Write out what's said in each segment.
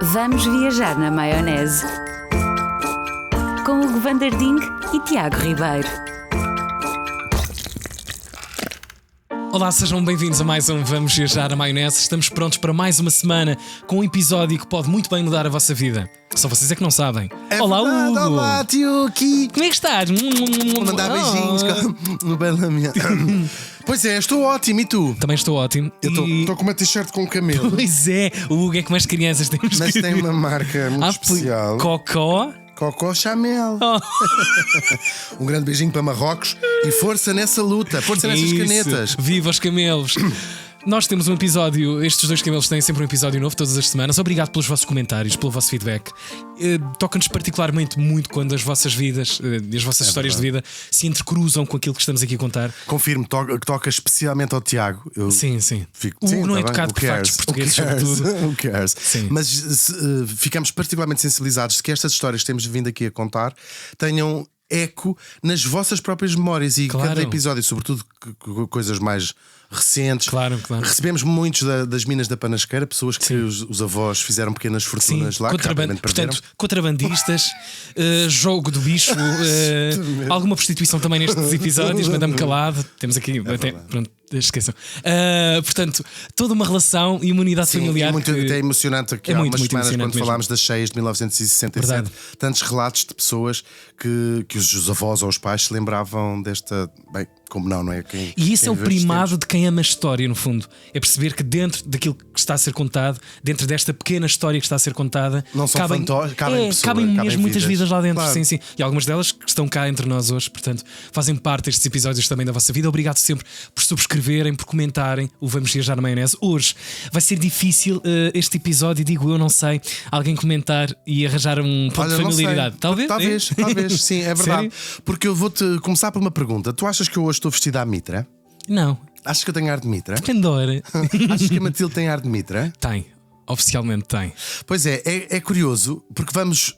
Vamos viajar na maionese. Com Hugo Van der Ding e Tiago Ribeiro. Olá, sejam bem-vindos a mais um Vamos Viajar a Maionese. Estamos prontos para mais uma semana com um episódio que pode muito bem mudar a vossa vida. Só vocês é que não sabem. Olá, Hugo! Olá, Tioki! Como é que estás? Vou mandar beijinhos no Belamia. Pois é, estou ótimo, e tu? Também estou ótimo. Estou com uma t-shirt com camelo. Pois é, o Hugo é como as crianças temos Mas que... tem uma marca muito especial. Cocó. Cocó Chamel. Um grande beijinho para Marrocos e força nessa luta, força nessas Isso. canetas. Viva os camelos! Nós temos um episódio, estes dois camelos têm sempre um episódio novo todas as semanas. Obrigado pelos vossos comentários, pelo vosso feedback. Toca-nos particularmente muito quando as vossas vidas e as vossas histórias de vida se entrecruzam com aquilo que estamos aqui a contar. Confirmo, toca especialmente ao Tiago. Sim. Fico, O não é tá tocado por factos portugueses, sobretudo. Who cares? Sim. Mas ficamos particularmente sensibilizados que estas histórias que temos vindo aqui a contar tenham eco nas vossas próprias memórias e Claro. cada episódio, sobretudo coisas mais recentes. Claro. Recebemos muitos das minas da Panasqueira, pessoas que os avós fizeram pequenas fortunas lá, que rapidamente perderam. Portanto, contrabandistas, jogo do bicho, alguma prostituição também nestes episódios, Madame Calado. Temos aqui, até, pronto, esqueçam. Portanto, toda uma relação e uma unidade familiar. E muito, até emocionante aqui é há muito, umas muito semanas, quando mesmo. falámos das cheias de 1967, Verdade. tantos relatos de pessoas que os avós ou os pais se lembravam desta. Bem, como não é? E isso quem é o viveu estes primado tempos. de quem ama a história, no fundo. É perceber que dentro daquilo que está a ser contado, dentro desta pequena história que está a ser contada, Não são fantoches, cabem pessoas, cabem mesmo cabem muitas vidas lá dentro. Claro. Sim. E algumas delas que estão cá entre nós hoje, portanto, fazem parte destes episódios também da vossa vida. Obrigado sempre por subscreverem, por comentarem o Vamos Viajar na Maionese. Hoje vai ser difícil este episódio, digo eu, não sei, alguém comentar e arranjar um ponto Olha, de não sei. familiaridade. Talvez, sim, é verdade. Sério? Porque eu vou-te começar por uma pergunta. Tu achas que eu hoje estou vestido à mitra? Não, Achas que eu tenho ar de mitra? depende da hora. Achas que a Matilde tem ar de mitra? Tem, oficialmente tem. Pois é curioso, porque vamos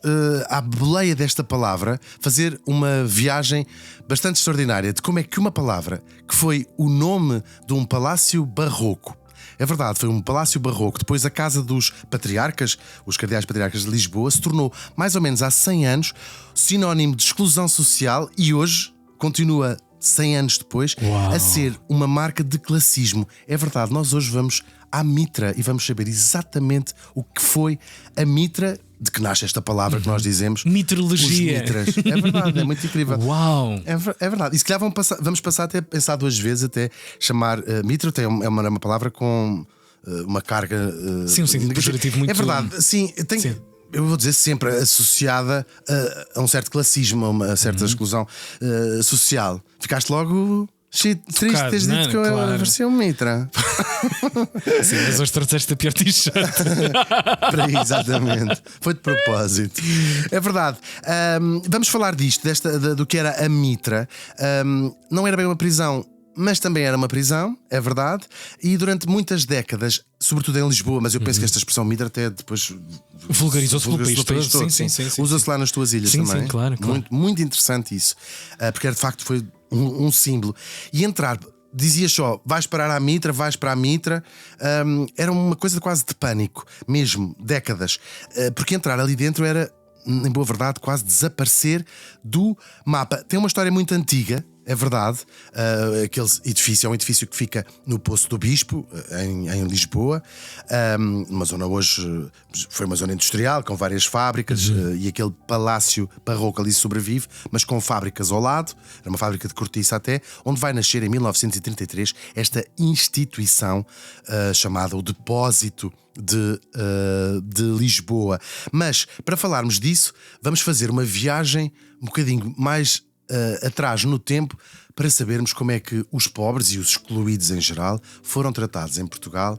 à boleia desta palavra fazer uma viagem bastante extraordinária de como é que uma palavra que foi o nome de um palácio barroco. É verdade, foi um palácio barroco. Depois a casa dos patriarcas, os cardeais patriarcas de Lisboa, se tornou mais ou menos há 100 anos sinónimo de exclusão social e hoje continua 100 anos depois a ser uma marca de classismo. É verdade, nós hoje vamos à mitra e vamos saber exatamente o que foi a mitra, de que nasce esta palavra que nós dizemos. Mitrologia. Os mitras. É verdade, é muito incrível. Uau! É verdade. E se calhar vamos passar até a pensar duas vezes até chamar mitra, é uma palavra com uma carga. Sim, um sentido pejorativo muito. É verdade, sim. Eu vou dizer sempre associada a um certo classismo, a uma certa exclusão social. Ficaste logo triste teres dito que eu parecia um mitra. Sim, mas hoje trouxeste a pior t-shirt. Exatamente. Foi de propósito. É verdade. Vamos falar disto, do que era a mitra. Não era bem uma prisão, mas também era uma prisão, é verdade. E durante muitas décadas, sobretudo em Lisboa, mas eu penso que esta expressão mitra até depois Vulgarizou-se pelo país todo. Sim. Usa-se lá nas tuas ilhas Sim, também. sim, claro. Muito, muito interessante isso. Porque de facto foi um símbolo. E entrar, dizias só, vais parar à mitra, vais para a mitra, era uma coisa quase de pânico, mesmo, décadas. Porque entrar ali dentro era, em boa verdade, quase desaparecer do mapa. Tem uma história muito antiga. É verdade, aquele edifício é um edifício que fica no Poço do Bispo, em Lisboa. Uma zona hoje foi uma zona industrial com várias fábricas e aquele palácio barroco ali sobrevive, mas com fábricas ao lado. Era uma fábrica de cortiça até, onde vai nascer em 1933 esta instituição chamada o Depósito de Lisboa. Mas para falarmos disso, vamos fazer uma viagem um bocadinho mais atrás no tempo para sabermos como é que os pobres e os excluídos em geral foram tratados em Portugal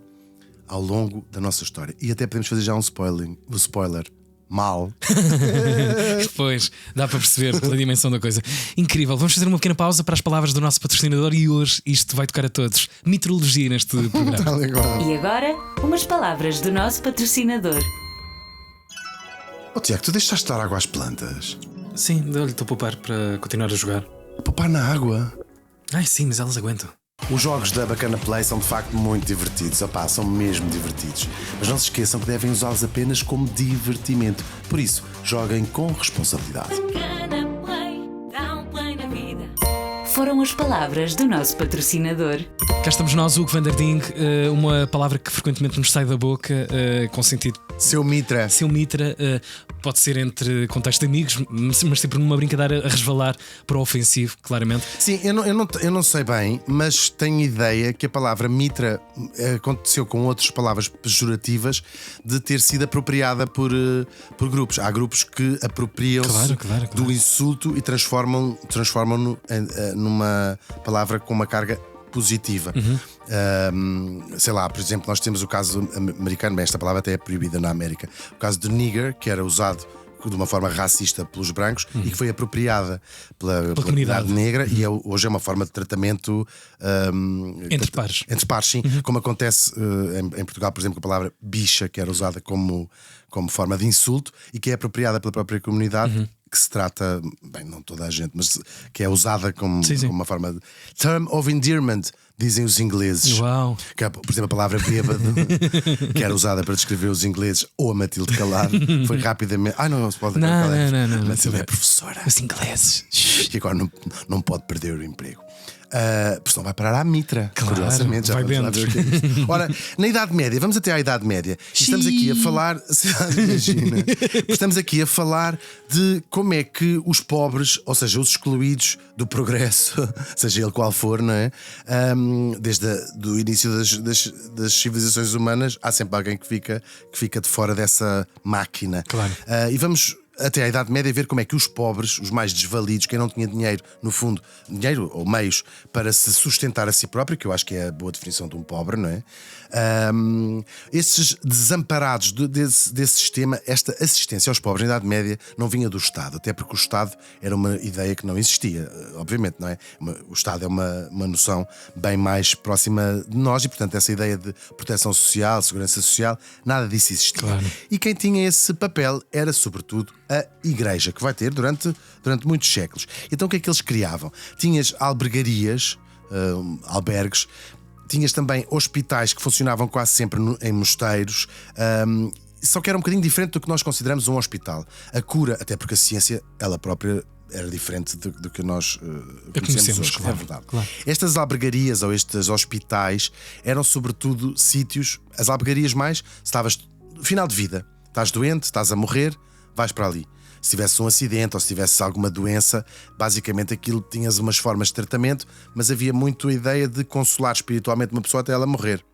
ao longo da nossa história. E até podemos fazer já um spoiler. Mal. Pois, dá para perceber pela dimensão da coisa. Incrível, vamos fazer uma pequena pausa para as palavras do nosso patrocinador e hoje isto vai tocar a todos. Mitrologia neste programa. Tá legal. E agora, umas palavras do nosso patrocinador. Tiago, tu deixaste dar água às plantas? Sim, olha, estou a poupar para continuar a jogar. Poupar na água? Ai sim, mas elas aguentam. Os jogos da Bacana Play são de facto muito divertidos. Opá, são mesmo divertidos. Mas não se esqueçam que devem usá-los apenas como divertimento. Por isso, joguem com responsabilidade. Bacana Play, dá um play na vida. Foram as palavras do nosso patrocinador. Cá estamos nós, Hugo van der Ding, uma palavra que frequentemente nos sai da boca, com sentido. Seu Mitra. Seu Mitra, pode ser entre contexto de amigos, mas sempre numa brincadeira a resvalar para o ofensivo, claramente. Sim, eu não sei bem, mas tenho ideia que a palavra Mitra aconteceu com outras palavras pejorativas de ter sido apropriada por grupos. Há grupos que apropriam-se Claro. do insulto e transformam-no numa palavra com uma carga positiva. Sei lá, por exemplo, nós temos o caso americano, esta palavra até é proibida na América. O caso de nigger, que era usado de uma forma racista pelos brancos e que foi apropriada pela comunidade negra e hoje é uma forma de tratamento Entre pares. Entre pares, sim, como acontece em Portugal, por exemplo, com a palavra bicha, que era usada como forma de insulto e que é apropriada pela própria comunidade. Que se trata, bem, não toda a gente, mas que é usada como uma forma de term of endearment, dizem os ingleses. Uau. Que, por exemplo, a palavra bêbado, que era usada para descrever os ingleses, ou a Matilde Calado, foi rapidamente. Não se pode. Não. Matilde é professora. Os ingleses. Que agora não pode perder o emprego. Porque senão vai parar à Mitra. Claro, curiosamente, já vai vamos lá dentro. ver o que é isto. Ora, na Idade Média, vamos até à Idade Média. E estamos aqui a falar. Imagina. Estamos aqui a falar de como é que os pobres, ou seja, os excluídos do progresso, seja ele qual for, não é? Desde o início das civilizações humanas, há sempre alguém que fica de fora dessa máquina. Claro. E vamos até à Idade Média ver como é que os pobres, os mais desvalidos, quem não tinha dinheiro, no fundo, dinheiro ou meios para se sustentar a si próprio, que eu acho que é a boa definição de um pobre, não é? Esses desamparados desse sistema, esta assistência aos pobres na Idade Média não vinha do Estado, até porque o Estado era uma ideia que não existia, obviamente, não é? O Estado é uma noção bem mais próxima de nós e, portanto, essa ideia de proteção social, segurança social, nada disso existia. Claro. E quem tinha esse papel era, sobretudo, a Igreja, que vai ter durante muitos séculos. Então o que é que eles criavam? Tinhas albergarias, albergues, tinhas também hospitais que funcionavam quase sempre em mosteiros, só que era um bocadinho diferente do que nós consideramos um hospital. A cura, até porque a ciência, ela própria, era diferente do que nós conhecemos hoje, claro, é verdade. Claro. Estas albergarias ou estes hospitais eram sobretudo sítios, as albergarias mais, se estavas final de vida, estás doente, estás a morrer, vais para ali. Se tivesse um acidente ou se tivesse alguma doença, basicamente aquilo tinhas umas formas de tratamento, mas havia muito a ideia de consolar espiritualmente uma pessoa até ela morrer.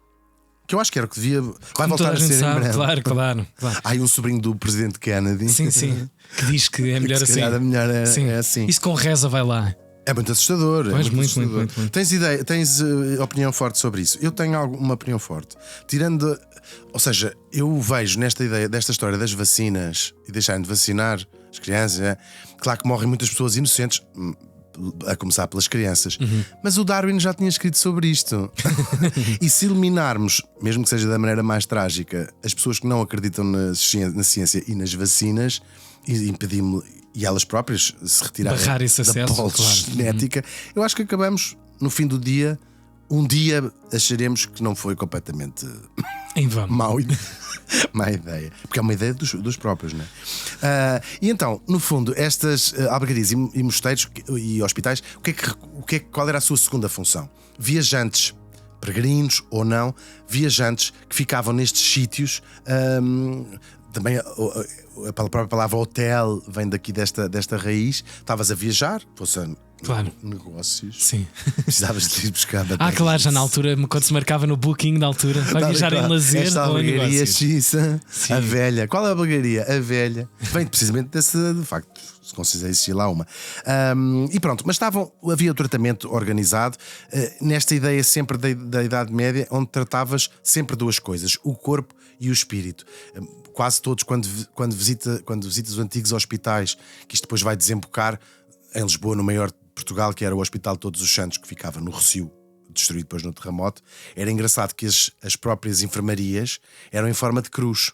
Que eu acho que era o que devia. Vai Como voltar toda a a gente ser em sabe, breve. claro. Há aí um sobrinho do presidente Kennedy. Sim. Que diz que é melhor Se assim. calhar melhor é assim. Isso com reza vai lá. É muito assustador. Pois, muito assustador. muito. Tens opinião forte sobre isso? Eu tenho uma opinião forte. Tirando. Ou seja, eu vejo nesta ideia, desta história das vacinas e deixarem de vacinar as crianças, claro que morrem muitas pessoas inocentes, a começar pelas crianças. Mas o Darwin já tinha escrito sobre isto. E se eliminarmos, mesmo que seja da maneira mais trágica, as pessoas que não acreditam na ciência e nas vacinas, e impedimos e elas próprias se retirarem Barrar esse da acesso, pole claro. genética, eu acho que acabamos no fim do dia. Um dia acharemos que não foi completamente Em vão. má ideia, porque é uma ideia dos próprios, não é? E então, no fundo, estas albergarias e mosteiros e hospitais, qual era a sua segunda função? Viajantes, peregrinos ou não, viajantes que ficavam nestes sítios. Também a própria palavra hotel vem daqui desta raiz. Estavas a viajar, fosse Claro. negócios. Sim. Precisavas de ir buscar badeiras. Claro, já na altura, quando se marcava no booking da altura, vai viajar em lazer esta ou em albergaria negócios. xiça, Sim. a velha. Qual é a albergaria? A velha. Vem precisamente de facto, se considerar existir lá uma. E pronto, mas havia o tratamento organizado nesta ideia sempre da Idade Média, onde tratavas sempre duas coisas: o corpo e o espírito. Quase todos, quando visitas os antigos hospitais, que isto depois vai desembocar em Lisboa, no maior de Portugal, que era o Hospital de Todos os Santos, que ficava no Rossio, destruído depois no terremoto. Era engraçado que as próprias enfermarias eram em forma de cruz,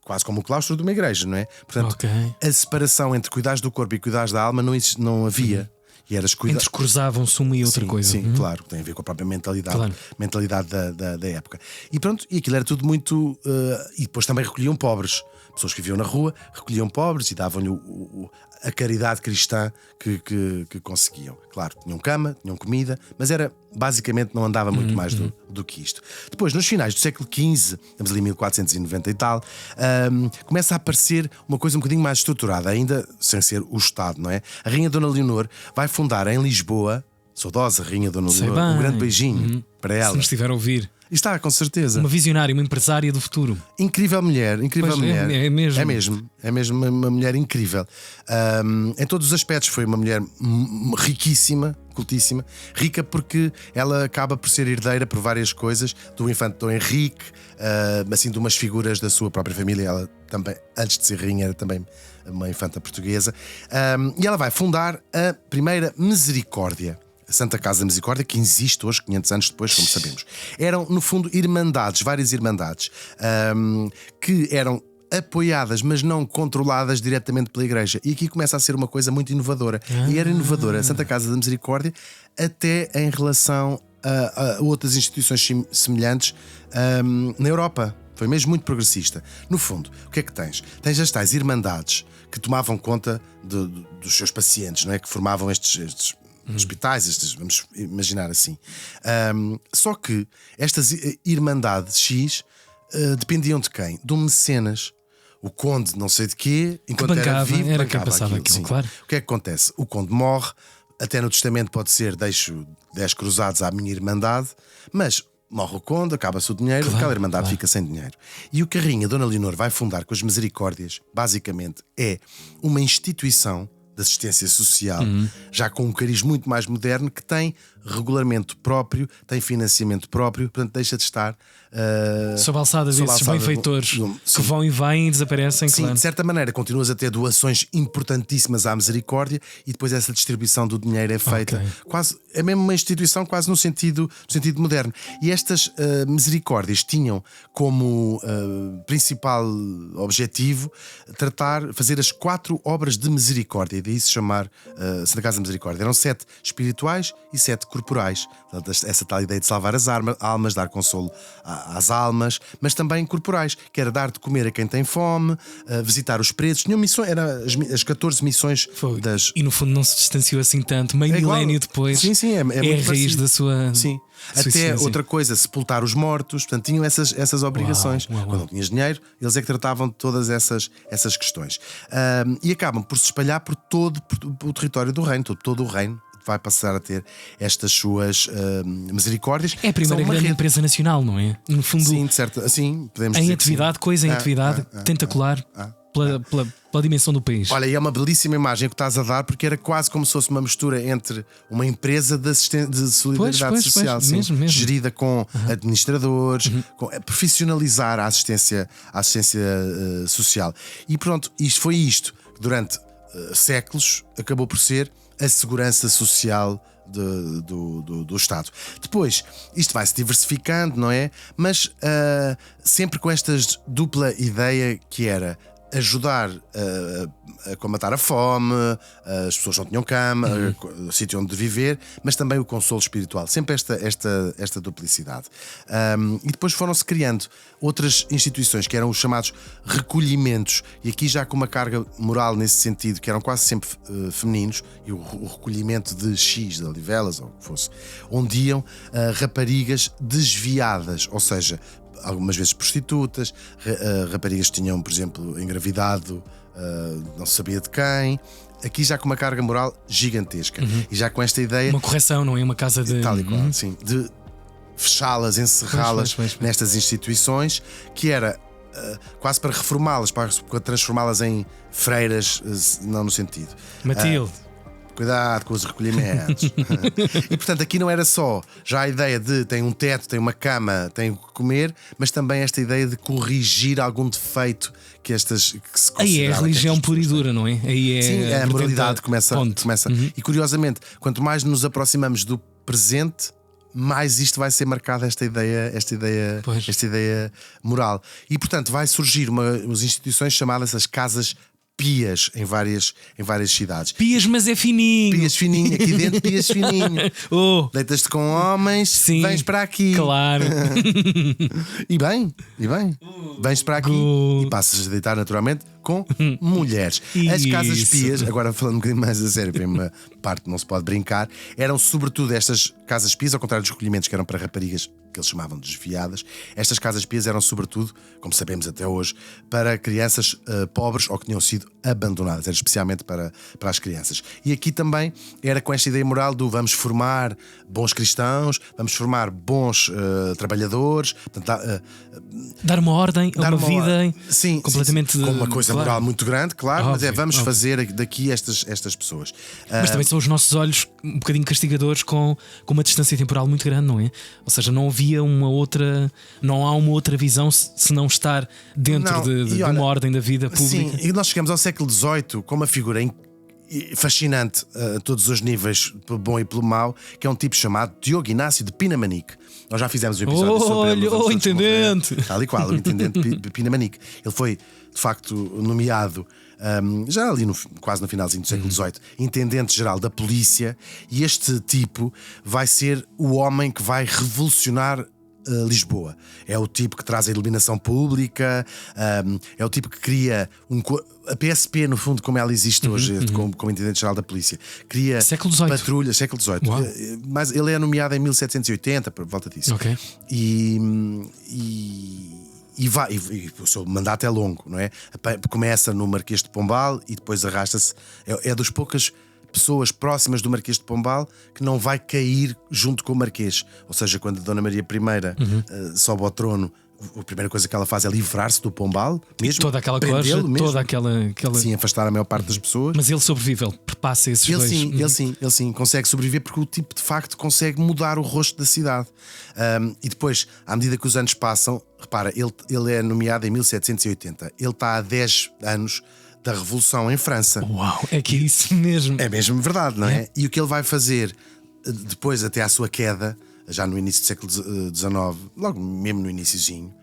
quase como o claustro de uma igreja, não é? Portanto, Ok. a separação entre cuidares do corpo e cuidares da alma não havia. E eras Entrecruzavam-se uma e outra sim, coisa. Sim, claro, tem a ver com a própria mentalidade, Claro. mentalidade da época. E pronto, e aquilo era tudo muito. E depois também recolhiam pobres. Pessoas que viviam na rua recolhiam pobres e davam-lhe a caridade cristã que conseguiam. Claro, tinham cama, tinham comida, mas era basicamente não andava muito mais do que isto. Depois, nos finais do século XV, estamos ali em 1490 e tal, começa a aparecer uma coisa um bocadinho mais estruturada, ainda sem ser o Estado, não é? A Rainha Dona Leonor vai fundar em Lisboa, saudosa Rainha Dona Leonor, um grande beijinho para ela. Se nos estiver a ouvir. Está, com certeza. Uma visionária, uma empresária do futuro. Incrível mulher, incrível Pois mulher. é mesmo. É mesmo uma mulher incrível. Em todos os aspectos foi uma mulher riquíssima, cultíssima. Rica porque ela acaba por ser herdeira por várias coisas do infante Dom Henrique, assim de umas figuras da sua própria família. Ela também, antes de ser rainha, era também uma infanta portuguesa. E ela vai fundar a primeira Misericórdia, a Santa Casa da Misericórdia, que existe hoje, 500 anos depois, como sabemos. Eram, no fundo, irmandades, várias irmandades, que eram apoiadas, mas não controladas diretamente pela Igreja. E aqui começa a ser uma coisa muito inovadora. E era inovadora a Santa Casa da Misericórdia até em relação a outras instituições semelhantes na Europa. Foi mesmo muito progressista. No fundo, o que é que tens? Tens as tais irmandades que tomavam conta dos seus pacientes, não é? Que formavam estes hospitais, vamos imaginar assim. Só que estas irmandades X dependiam de quem? De um mecenas. O conde não sei de quê, enquanto era vivo, era quem passava aquilo, sim. claro. O que é que acontece? O conde morre, até no testamento pode ser: deixo 10 cruzados à minha irmandade, mas morre o conde, acaba-se o dinheiro, aquela irmandade fica sem dinheiro. E o que a rainha Dona Leonor vai fundar com as Misericórdias, basicamente, é uma instituição de assistência social, já com um cariz muito mais moderno, que tem regulamento próprio, tem financiamento próprio, portanto deixa de estar sob a alçada desses benfeitores que vão e vêm e desaparecem. Sim, claro. de certa maneira continuas a ter doações importantíssimas à Misericórdia, e depois essa distribuição do dinheiro é feita quase, é mesmo uma instituição quase no sentido moderno. E estas Misericórdias tinham como principal objetivo fazer as 4 obras de misericórdia, e daí se chamar Santa Casa da Misericórdia. Eram 7 espirituais e 7 corporais. Portanto, essa tal ideia de salvar as almas, dar consolo às almas, mas também corporais, que era dar de comer a quem tem fome, visitar os presos. Tinham missões, eram as 14 missões das. E no fundo não se distanciou assim tanto, meio milénio depois. Sim, é muito a raiz parecido da sua. Sim. sua Até existência. outra coisa, sepultar os mortos. Portanto, tinham essas obrigações. Uau. Quando não tinhas dinheiro, eles é que tratavam de todas essas questões. E acabam por se espalhar por todo o território do reino, todo o reino vai passar a ter estas suas misericórdias. É a primeira grande empresa nacional, não é? No fundo, Sim, de certo, assim, podemos em dizer atividade, coisa em atividade, tentacular pela dimensão do país. Olha, e é uma belíssima imagem que estás a dar, porque era quase como se fosse uma mistura entre uma empresa de solidariedade social, sim, mesmo. gerida com administradores, a profissionalizar a assistência social. E pronto, isto foi isto que durante séculos acabou por ser a segurança social do Estado. Depois, isto vai-se diversificando, não é? Mas sempre com esta dupla ideia, que era ajudar a combater a fome, as pessoas não tinham cama, sítio onde viver, mas também o consolo espiritual. Sempre esta duplicidade. E depois foram-se criando outras instituições, que eram os chamados recolhimentos, e aqui já com uma carga moral nesse sentido, que eram quase sempre femininos, e o recolhimento de X, de Olivelas, ou o que fosse, onde iam raparigas desviadas, ou seja, algumas vezes prostitutas, raparigas que tinham, por exemplo, engravidado, não se sabia de quem. Aqui já com uma carga moral gigantesca, e já com esta ideia, Uma correção, não é? Uma casa de. tal e qual, sim, de fechá-las, encerrá-las Pois. nestas instituições, que era quase para reformá-las, para transformá-las em freiras, não no sentido. Matilde. Cuidado com os recolhimentos. E portanto aqui não era só já a ideia de tem um teto, tem uma cama, tem o que comer, mas também esta ideia de corrigir algum defeito que se Aí é a considerava religião que pura e estas pessoas dura, não é? Aí é Sim, a moralidade começa. E curiosamente, quanto mais nos aproximamos do presente, mais isto vai ser marcado, esta ideia moral. E portanto vai surgir umas instituições chamadas as casas pias em várias cidades. Pias, mas é fininho. Pias fininho, aqui dentro pias fininho. Oh, Deitas-te com homens, sim, vens para aqui. claro. E bem. Vens para aqui e passas a deitar naturalmente com mulheres. As casas Isso. pias, agora falando um bocadinho mais a sério, para uma parte não se pode brincar, eram sobretudo estas casas pias, ao contrário dos recolhimentos que eram para raparigas, que eles chamavam de desviadas. Estas casas pias eram sobretudo, como sabemos até hoje, para crianças pobres ou que tinham sido abandonadas, era especialmente para as crianças. E aqui também era com esta ideia moral do vamos formar bons cristãos, vamos formar bons trabalhadores, portanto, Dar uma ordem a uma vida sim, completamente sim, com uma coisa claro. moral muito grande, claro, mas Óbvio, vamos óbvio. fazer daqui estas pessoas. Mas também são os nossos olhos um bocadinho castigadores com uma distância temporal muito grande, não é? Ou seja, não havia não há uma outra visão se não estar dentro Não, de olha, uma ordem da vida pública. Sim, e nós chegamos ao século XVIII com uma figura fascinante a todos os níveis, pelo bom e pelo mau, que é um tipo chamado Diogo Inácio de Pinamanique. Nós já fizemos um episódio sobre ele. Olha, o intendente! Tal e qual, o intendente Pinamanique. Ele foi, de facto, nomeado já ali quase no finalzinho do século XVIII, intendente-geral da polícia, e este tipo vai ser o homem que vai revolucionar Lisboa. É o tipo que traz a iluminação pública, é o tipo que cria a PSP, no fundo, como ela existe hoje, como intendente-geral da polícia. Cria Século XVIII. patrulhas, século XVIII. Uau. Mas ele é nomeado em 1780, por volta disso. Ok. E o seu mandato é longo, não é? Começa no Marquês de Pombal e depois arrasta-se. É das poucas pessoas próximas do Marquês de Pombal que não vai cair junto com o Marquês. Ou seja, quando a Dona Maria I sobe ao trono, a primeira coisa que ela faz é livrar-se do Pombal, mesmo Toda aquela prendê-lo corja, mesmo. toda aquela. Sim, afastar a maior parte das pessoas. Mas ele sobrevive, ele perpassa esses Ele dois. sim, ele sim consegue sobreviver porque o tipo de facto consegue mudar o rosto da cidade. E depois, à medida que os anos passam, repara, ele é nomeado em 1780. Ele está há 10 anos da Revolução em França. Uau, é que é isso mesmo. É mesmo verdade, não é? E o que ele vai fazer depois, até à sua queda, já no início do século XIX, logo mesmo no iniciozinho,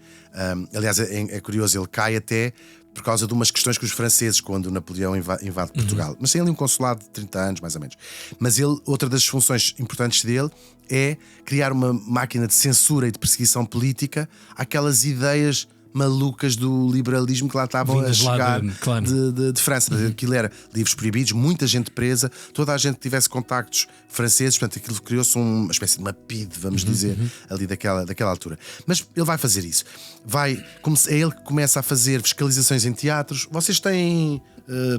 aliás, é curioso, ele cai até por causa de umas questões com os franceses quando Napoleão invade Portugal. Mas tem ali um consulado de 30 anos, mais ou menos. Mas outra das funções importantes dele é criar uma máquina de censura e de perseguição política àquelas ideias malucas do liberalismo que lá estavam Vindas a chegar claro. de França. Aquilo era livros proibidos, muita gente presa, toda a gente que tivesse contactos franceses, portanto aquilo criou-se uma espécie de uma PIDE, vamos dizer, ali daquela altura. Mas ele vai fazer isso. É ele que começa a fazer fiscalizações em teatros. Vocês têm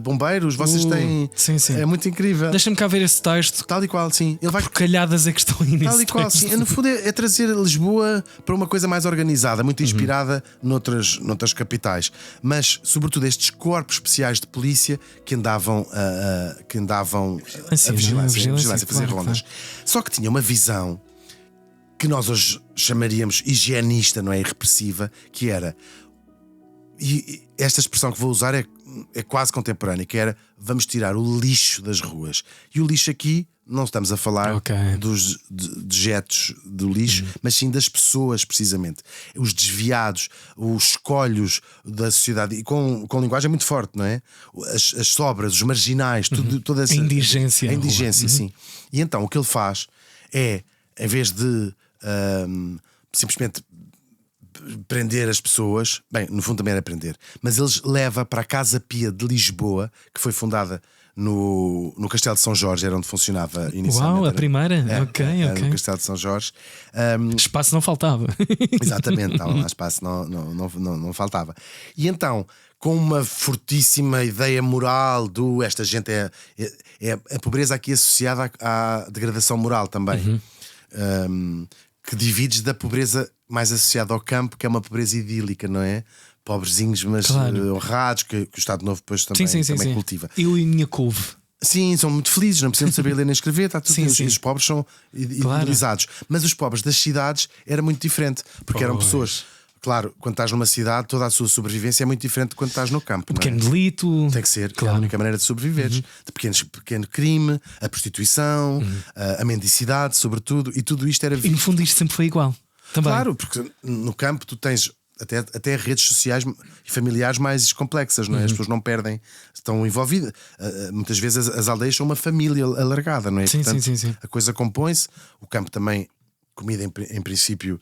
bombeiros, vocês têm. Sim. É muito incrível. Deixa-me cá ver esse texto. Tal e qual, sim. Ele vai. Porcalhadas é que estão aí nesse Tal e qual, texto. sim. No fundo é trazer Lisboa para uma coisa mais organizada, muito inspirada noutras capitais. Mas, sobretudo, estes corpos especiais de polícia que andavam a vigilância, a fazer rondas. Claro. Só que tinha uma visão que nós hoje chamaríamos higienista, não é? E repressiva, que era. E esta expressão que vou usar é quase contemporânea, que era vamos tirar o lixo das ruas. E o lixo aqui não estamos a falar dos dejetos do lixo, mas sim das pessoas, precisamente. Os desviados, os escolhos da sociedade, e com linguagem muito forte, não é? As sobras, os marginais, toda essa. A indigência. A indigência, sim. E então o que ele faz é, em vez de simplesmente prender as pessoas, bem, no fundo também era prender, mas eles leva para a Casa Pia de Lisboa, que foi fundada no Castelo de São Jorge, era onde funcionava inicialmente. Uau, a primeira? Ok. No Castelo de São Jorge. Espaço não faltava. Exatamente, estava lá espaço, não faltava. E então, com uma fortíssima ideia moral esta gente é a pobreza aqui associada à degradação moral também. Que divides da pobreza mais associada ao campo, que é uma pobreza idílica, não é? Pobrezinhos, mas honrados, que o Estado Novo depois também cultiva. Eu e a minha couve. Sim, são muito felizes, não precisam saber ler nem escrever, está tudo. Sim. Os pobres são idealizados. Mas os pobres das cidades era muito diferente, porque eram pessoas. Claro, quando estás numa cidade, toda a sua sobrevivência é muito diferente de quando estás no campo. Pequeno delito. Tem que ser, é a única maneira de sobreviveres. De pequeno crime, a prostituição, a mendicidade, sobretudo, e tudo isto era. E no fundo isto sempre foi igual. Também. Claro, porque no campo tu tens até redes sociais e familiares mais complexas, não é? As pessoas não perdem, estão envolvidas. Muitas vezes as aldeias são uma família alargada, não é? Sim, Portanto, sim. a coisa compõe-se, o campo também. Comida em princípio,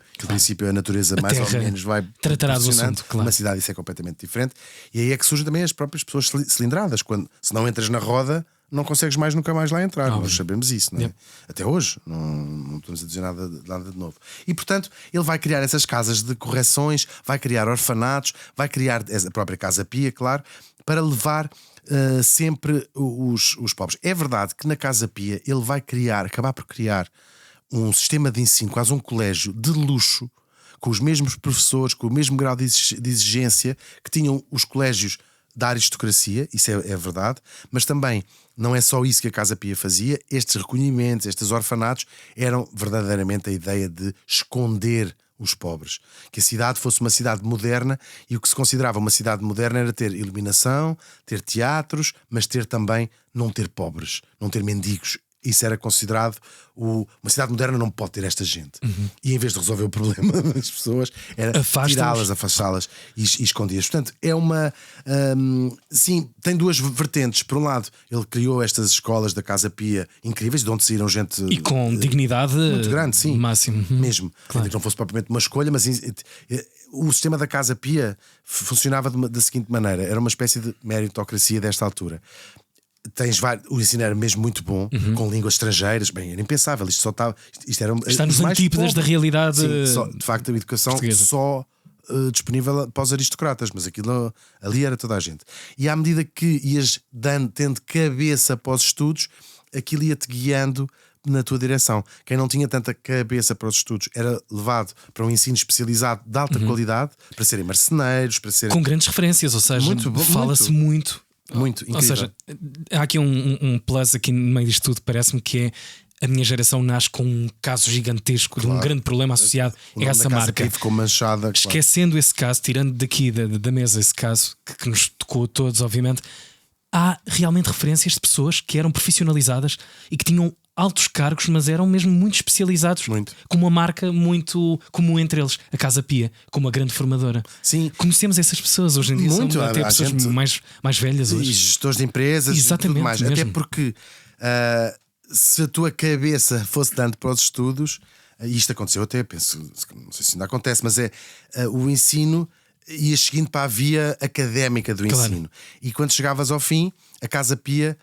a natureza mais ou menos vai tratará do proporcionando. assunto, claro. Uma cidade isso é completamente diferente. E aí é que surgem também as próprias pessoas cilindradas. Se não entras na roda, não consegues nunca mais lá entrar. Nós sabemos isso, não é? Até hoje, não estamos a dizer nada de novo. E portanto, ele vai criar essas casas de correções, vai criar orfanatos, vai criar a própria Casa Pia, claro, para levar sempre os pobres. É verdade que na Casa Pia ele vai acabar por criar um sistema de ensino, quase um colégio de luxo, com os mesmos professores, com o mesmo grau de exigência que tinham os colégios da aristocracia, isso é verdade, mas também não é só isso que a Casa Pia fazia. Estes recolhimentos, estes orfanatos eram verdadeiramente a ideia de esconder os pobres, que a cidade fosse uma cidade moderna, e o que se considerava uma cidade moderna era ter iluminação, ter teatros, mas ter também não ter pobres, não ter mendigos. Isso era considerado uma cidade moderna não pode ter esta gente. E em vez de resolver o problema das pessoas, era tirá-las, afastá-las e escondidas. Portanto, é uma sim, tem duas vertentes. Por um lado, ele criou estas escolas da Casa Pia incríveis, de onde saíram gente e com dignidade muito grande, sim, máximo. Mesmo, claro. Que não fosse propriamente uma escolha, mas o sistema da Casa Pia funcionava da seguinte maneira: era uma espécie de meritocracia desta altura. O ensino era mesmo muito bom, com línguas estrangeiras. Bem, era impensável. Isto era está nos antípodas da realidade. Sim, de facto, a educação portuguesa. Só disponível para os aristocratas, mas aquilo ali era toda a gente. E à medida que ias tendo cabeça para os estudos, aquilo ia-te guiando na tua direção. Quem não tinha tanta cabeça para os estudos era levado para um ensino especializado de alta qualidade, para serem marceneiros, para serem... com grandes referências, ou seja, fala-se muito. Muito incrível. Ou seja, há aqui um plus aqui no meio disto tudo. Parece-me que a minha geração nasce com um caso gigantesco, de um grande problema associado a essa marca. Ficou manchada, esquecendo esse caso, tirando daqui da mesa esse caso que nos tocou a todos, obviamente, há realmente referências de pessoas que eram profissionalizadas e que tinham altos cargos, mas eram mesmo muito especializados, com uma marca muito comum entre eles, a Casa Pia, como uma grande formadora. Sim. Conhecemos essas pessoas hoje em dia, muito, são até pessoas gente... mais velhas hoje. E gestores de empresas. Exatamente, tudo mais. mesmo. Até porque se a tua cabeça fosse dando para os estudos, e isto aconteceu até, penso, não sei se ainda acontece, mas o ensino ia seguindo para a via académica do ensino. E quando chegavas ao fim, a Casa Pia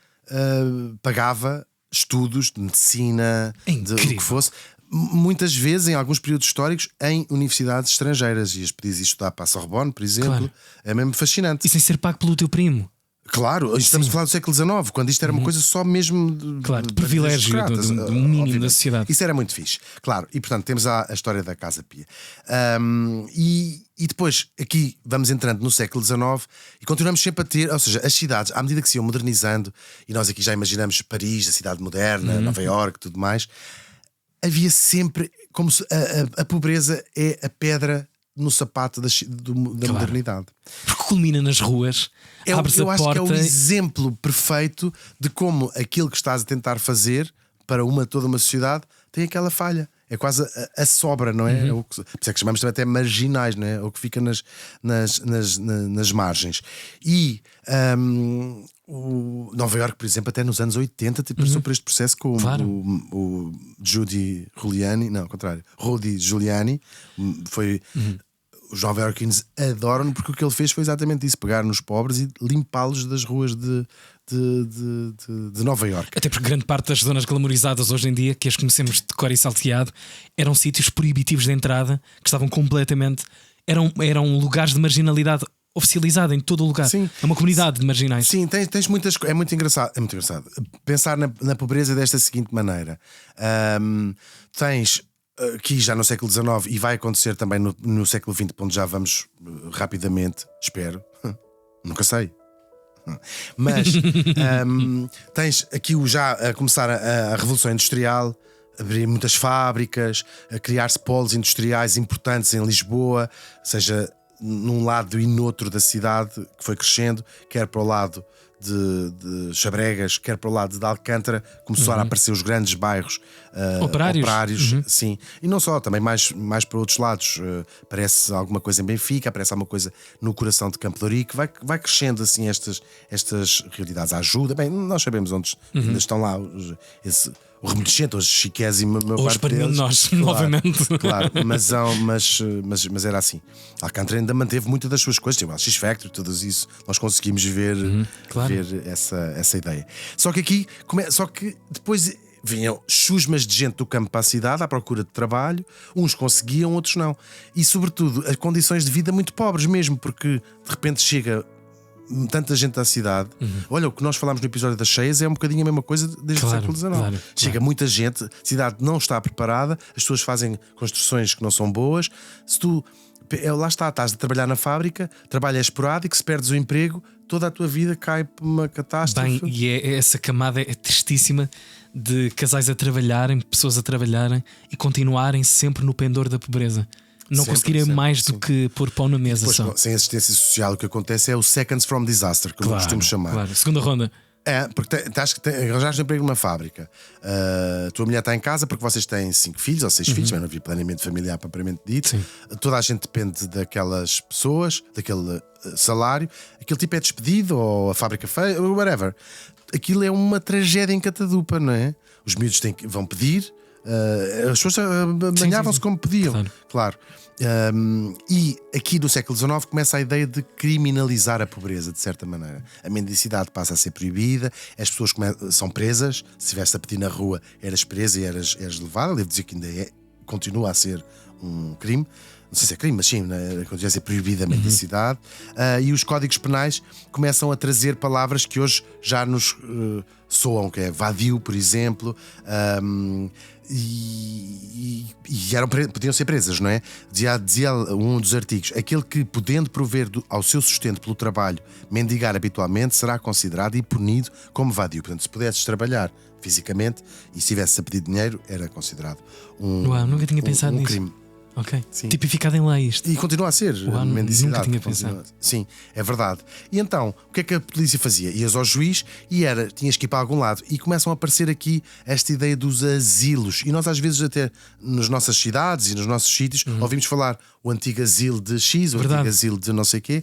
pagava estudos de medicina, de o que fosse, muitas vezes em alguns períodos históricos em universidades estrangeiras, e as podias estudar para a Sorbonne, por exemplo. É mesmo fascinante. E sem ser pago pelo teu primo. Claro, estamos a falar do século XIX, quando isto era uma coisa só mesmo de privilégio, do mínimo da sociedade. Isso era muito fixe, claro. E portanto temos a história da Casa Pia. E depois aqui vamos entrando no século XIX e continuamos sempre a ter, ou seja, as cidades, à medida que se iam modernizando, e nós aqui já imaginamos Paris, a cidade moderna, Nova Iorque, tudo mais, havia sempre, como se a pobreza é a pedra no sapato da modernidade. Porque culmina nas ruas, abres a porta. Eu acho que é o exemplo perfeito de como aquilo que estás a tentar fazer para toda uma sociedade tem aquela falha. É quase a sobra, não é? Por isso é que chamamos também até marginais, não é? O que fica nas margens. E o Nova Iorque, por exemplo, até nos anos 80 passou por este processo com o Rudy Giuliani. Foi... Os nova-iorquinos adoram porque o que ele fez foi exatamente isso: pegar nos pobres e limpá-los das ruas de Nova Iorque. Até porque grande parte das zonas glamorizadas hoje em dia, que as conhecemos de cor e salteado, eram sítios proibitivos de entrada, que estavam completamente... Eram lugares de marginalidade oficializada em todo o lugar. Sim. É uma comunidade de marginais. Sim, tens muitas coisas. É muito engraçado pensar na pobreza desta seguinte maneira. Tens... aqui já no século XIX, e vai acontecer também no século XX, onde já vamos rapidamente, espero, nunca sei. Mas tens aqui já a começar a Revolução Industrial, abrir muitas fábricas, a criar-se polos industriais importantes em Lisboa, seja num lado e noutro da cidade, que foi crescendo, quer para o lado de Chabregas, quer para o lado de Alcântara, começaram a aparecer os grandes bairros operários, sim. E não só, também mais para outros lados. Aparece alguma coisa em Benfica, aparece alguma coisa no coração de Campo de Ourique, vai crescendo assim estas realidades. A ajuda, bem, nós sabemos onde ainda estão lá o remanescente, os chiqués e Hoje para nenhum de nós, claro, novamente. Claro, mas era assim. Alcântara ainda manteve muitas das suas coisas, tipo a X-Factor, tudo isso. Nós conseguimos ver, claro. ver essa ideia. Só que depois vinham chusmas de gente do campo para a cidade à procura de trabalho. Uns conseguiam, outros não. E sobretudo as condições de vida muito pobres mesmo, porque de repente chega tanta gente à cidade. Olha, o que nós falámos no episódio das cheias é um bocadinho a mesma coisa desde o século XIX. Chega muita gente, a cidade não está preparada, as pessoas fazem construções que não são boas. Se tu, lá estás a trabalhar na fábrica, trabalho é esporádico, se perdes o emprego, toda a tua vida cai por uma catástrofe. Bem, e essa camada é tristíssima de casais a trabalharem, pessoas a trabalharem e continuarem sempre no pendor da pobreza. Não conseguirem mais do que pôr pão na mesa. Depois, sem assistência social, o que acontece é o seconds from disaster, como costumo chamar. Claro, segunda ronda. Porque arranjaste um emprego numa fábrica. A tua mulher está em casa porque vocês têm 5 filhos ou 6 filhos, mas não havia planeamento familiar propriamente dito. Sim. Toda a gente depende daquelas pessoas, daquele salário. Aquele tipo é despedido ou a fábrica feia, whatever. Aquilo é uma tragédia em catadupa, não é? Os miúdos vão pedir. As pessoas banhavam-se como pediam, claro. E aqui no século XIX começa a ideia de criminalizar a pobreza, de certa maneira. A mendicidade passa a ser proibida, as pessoas são presas. Se estivesse a pedir na rua, eras presa e eras levada. Devo dizer que ainda continua a ser um crime. Não sei se é crime, mas sim, continua a ser proibida a mendicidade. E os códigos penais começam a trazer palavras que hoje já nos soam, que é vadio, por exemplo. E podiam ser presas, não é? Dizia um dos artigos: aquele que, podendo prover ao seu sustento pelo trabalho, mendigar habitualmente, será considerado e punido como vadio. Portanto, se pudesses trabalhar fisicamente e se tivesse a pedir dinheiro, era considerado nunca tinha pensado nisso. Crime. Ok, tipificado em lei isto. E continua a ser mendicidade. Nunca tinha pensado. Sim, é verdade. E então, o que é que a polícia fazia? Ias ao juiz e tinhas que ir para algum lado. E começam a aparecer aqui esta ideia dos asilos. E nós às vezes até nas nossas cidades e nos nossos sítios ouvimos falar o antigo asilo de X, o antigo asilo de não sei quê.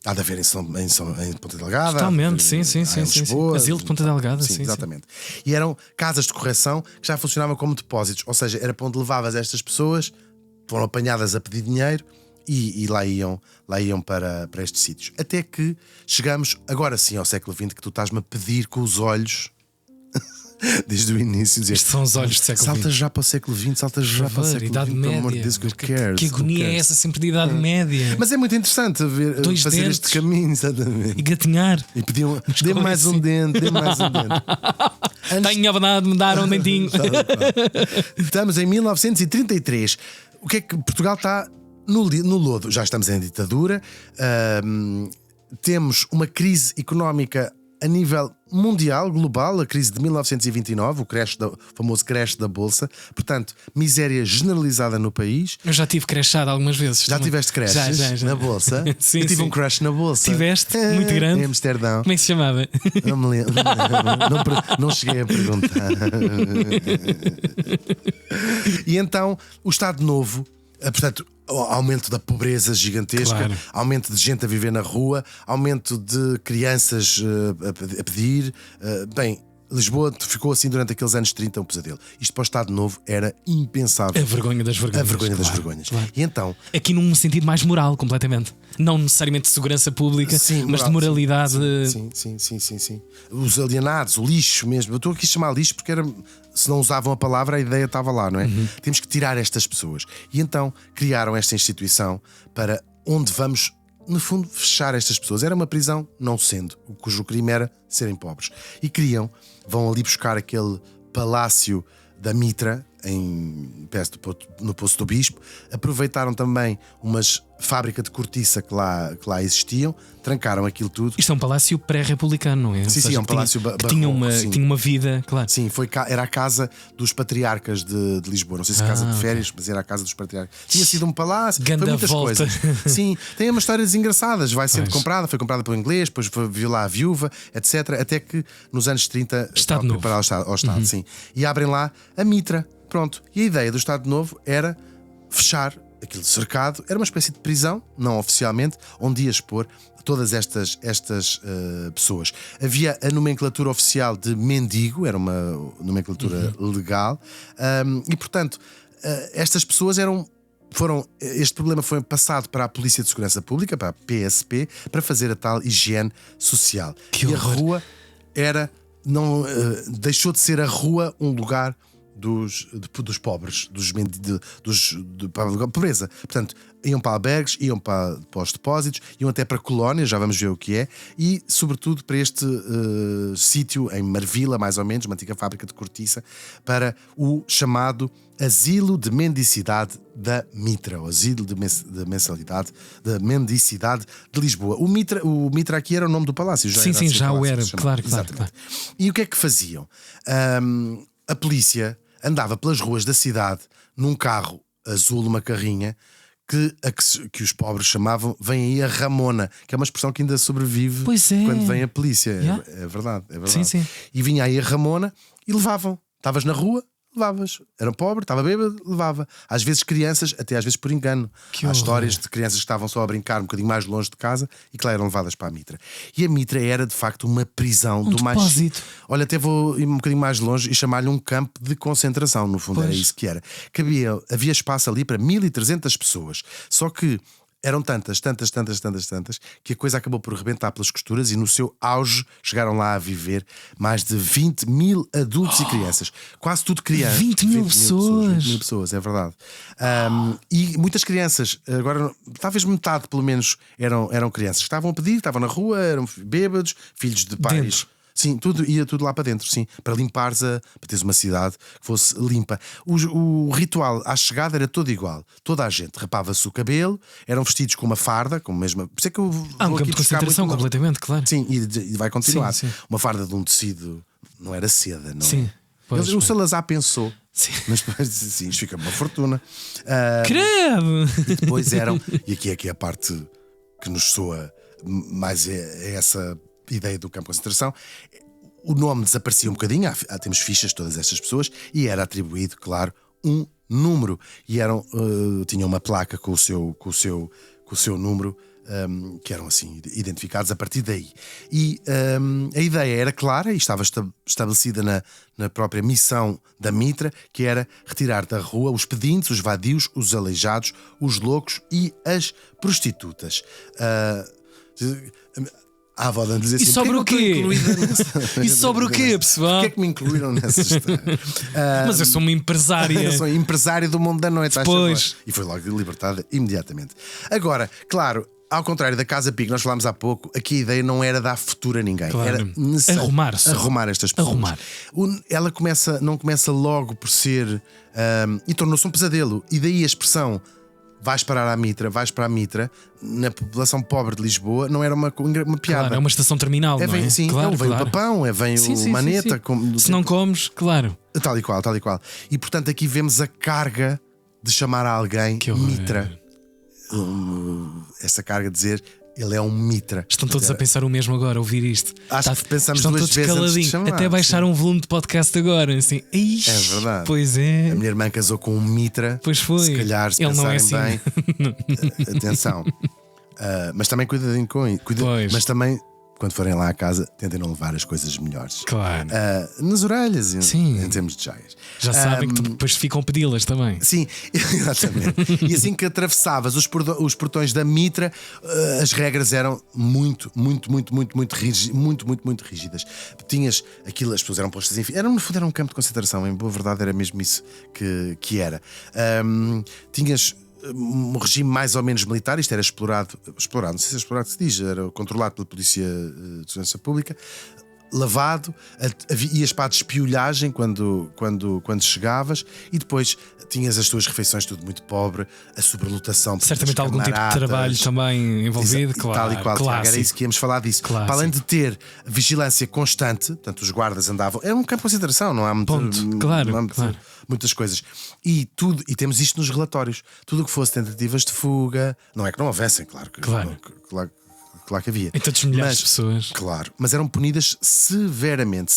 Há de haver em Ponta Delgada. Totalmente, sim. Lisboa, Asilo de Ponta Delgada, sim. Exatamente. E eram casas de correção que já funcionavam como depósitos. Ou seja, era para onde levavas estas pessoas, foram apanhadas a pedir dinheiro e lá iam para estes sítios. Até que chegamos agora sim ao século XX, que tu estás-me a pedir com os olhos desde o início. Estes são os olhos do século XX. Salta já para o século XX, salta já para o século Idade XX, média. pelo amor de Deus, que agonia é essa sempre de Idade Média? Mas é muito interessante fazer dentes. este caminho, exatamente. E gatinhar. E pediam, dê-me mais um dente, dê-me mais um dente. Tenho a verdade de me dar um dentinho. Estamos em 1933. O que é que Portugal está no lodo? Já estamos em ditadura, temos uma crise económica a nível mundial, global, a crise de 1929, o famoso crash da Bolsa. Portanto, miséria generalizada no país. Eu já tive crashado algumas vezes. Já tiveste crashes já. na Bolsa? Sim, eu tive um crash na Bolsa. Tiveste? Muito grande? Em Amsterdão. Como é que se chamava? Não me lembro. Não cheguei a perguntar. E então, o Estado Novo, portanto, aumento da pobreza gigantesca, claro. Aumento de gente a viver na rua, aumento de crianças a pedir. Bem, Lisboa ficou assim durante aqueles anos 30 um pesadelo. Isto para o Estado Novo era impensável. A vergonha das vergonhas. A vergonha das vergonhas. Claro. E então, aqui num sentido mais moral, completamente. Não necessariamente de segurança pública, sim, mas de moralidade. Sim. Os alienados, o lixo mesmo. Eu estou aqui a chamar lixo porque se não usavam a palavra, a ideia estava lá, não é? Temos que tirar estas pessoas. E então criaram esta instituição para onde vamos, no fundo, fechar estas pessoas. Era uma prisão, não sendo, cujo crime era serem pobres. E vão ali buscar aquele palácio da Mitra, no Poço do Bispo. Aproveitaram também umas fábrica de cortiça que lá existiam, trancaram aquilo tudo. Isto é um palácio pré-republicano, não é? Sim, é um palácio que tinha uma vida, claro. Sim, era a casa dos patriarcas de Lisboa. Não sei se casa de férias, mas era a casa dos patriarcas. Tinha sido um palácio, foi muitas coisas. Sim, tem umas histórias engraçadas. Vai sendo comprada, foi comprada pelo inglês, depois viu lá a viúva, etc. Até que nos anos 30 Estado Novo. Para ao Estado, sim. E abrem lá a Mitra. Pronto. E a ideia do Estado Novo era fechar aquilo cercado, era uma espécie de prisão, não oficialmente, onde ia expor todas estas pessoas. Havia a nomenclatura oficial de mendigo, era uma nomenclatura legal, e portanto, estas pessoas este problema foi passado para a Polícia de Segurança Pública, para a PSP, para fazer a tal higiene social. Que e horror. a rua deixou de ser a rua um lugar dos pobres, da pobreza. Portanto, iam para albergues, iam para os depósitos, iam até para colónias, já vamos ver o que é, e sobretudo para este sítio em Marvila, mais ou menos, uma antiga fábrica de cortiça, para o chamado Asilo de Mendicidade da Mitra, o Asilo de Mendicidade de Lisboa. O Mitra aqui era o nome do palácio. Já o era, claro. E o que é que faziam? A polícia andava pelas ruas da cidade num carro azul, uma carrinha que os pobres chamavam "vem aí a Ramona", que é uma expressão que ainda sobrevive quando vem a polícia. É verdade. Sim. E vinha aí a Ramona e levavam. Estavas na rua, levavas. Era pobre, estava bêbado, levava. Às vezes crianças, até às vezes por engano. Há histórias de crianças que estavam só a brincar um bocadinho mais longe de casa e que lá eram levadas para a Mitra. E a Mitra era de facto uma prisão do mais. Depósito. Olha, até vou ir um bocadinho mais longe e chamar-lhe um campo de concentração. No fundo, era isso que era. Havia espaço ali para 1.300 pessoas. Só que eram tantas, que a coisa acabou por rebentar pelas costuras e no seu auge chegaram lá a viver mais de 20.000 adultos e crianças. Quase tudo crianças. 20.000 pessoas. 20.000 pessoas, é verdade. E muitas crianças, agora talvez metade pelo menos eram crianças que estavam a pedir, estavam na rua, eram bêbados, filhos de pais. Dentro. Sim, ia tudo lá para dentro, sim, para limpares para teres uma cidade que fosse limpa. O ritual à chegada era todo igual. Toda a gente rapava-se o cabelo, eram vestidos com uma farda, com a mesma. Por isso é que eu vou um campo de concentração completamente, claro. Sim, e vai continuar. Sim. Uma farda de um tecido, não era seda, não sim, é? O Salazar pensou. Sim. Mas depois assim, isto fica uma fortuna. Credo! E depois e aqui é a parte que nos soa mais é essa ideia do campo de concentração. O nome desaparecia um bocadinho, temos fichas de todas estas pessoas e era atribuído, claro, um número. E tinham uma placa com o seu número, que eram assim identificados a partir daí. E a ideia era clara e estava estabelecida na própria missão da Mitra, que era retirar da rua os pedintes, os vadios, os aleijados, os loucos e as prostitutas. A avó de dizer assim: e sobre o quê? E sobre o quê, pessoal? Porquê é que me incluíram nessa história? Mas eu sou uma empresária. Eu sou empresária do mundo da noite. Pois. E foi logo libertada imediatamente. Agora, claro, ao contrário da Casa Pig, nós falámos há pouco, aqui a ideia não era dar futuro a ninguém. Claro. Era necessário arrumar estas pessoas. Ela não começa logo por ser. E tornou-se um pesadelo. E daí a expressão: vais para a Mitra, na população pobre de Lisboa, não era uma piada. Claro, é uma estação terminal, não é? Sim, claro, vem o papão, vem o maneta. Sim. Se não comes, claro. Tal e qual. E portanto aqui vemos a carga de chamar a alguém Mitra. Essa carga de dizer: ele é um Mitra. Estão todos a pensar o mesmo agora, a ouvir isto. Acho que pensamos estão duas todos vezes antes de caladinhos. chamar, até baixar um volume de podcast agora. Assim, é verdade. Pois é. A minha irmã casou com um Mitra. Pois foi. Se calhar, se ele não é pensarem assim. bem. Atenção. Mas também cuidadinho com isso. Mas também, quando forem lá à casa, tentem não levar as coisas melhores. Claro. Nas orelhas, sim. Em termos de joias. Já sabem que depois ficam pedi-las também. Sim, exatamente. E assim que atravessavas os portões da Mitra, as regras eram muito rígidas. Tinhas aquilo, as pessoas eram postas, enfim, no fundo era um campo de concentração. Em boa verdade, era mesmo isso que era. Tinhas um regime mais ou menos militar, isto era explorado, não sei se é explorado se diz, era controlado pela Polícia de Segurança Pública. lavado, ias para a despiolhagem quando chegavas, e depois tinhas as tuas refeições tudo muito pobre, a sobrelotação. Certamente algum tipo de trabalho também envolvido, claro. Tal e qual. Tiago, era isso que íamos falar disso. Clássico. Para além de ter vigilância constante, portanto, os guardas andavam. Era um campo de concentração, não há muito, Claro, não há muito, claro. muitas coisas. E temos isto nos relatórios. Tudo o que fosse tentativas de fuga, não é que não houvessem, claro que claro que havia. Em tantos milhares de pessoas. Claro, mas eram punidas severamente.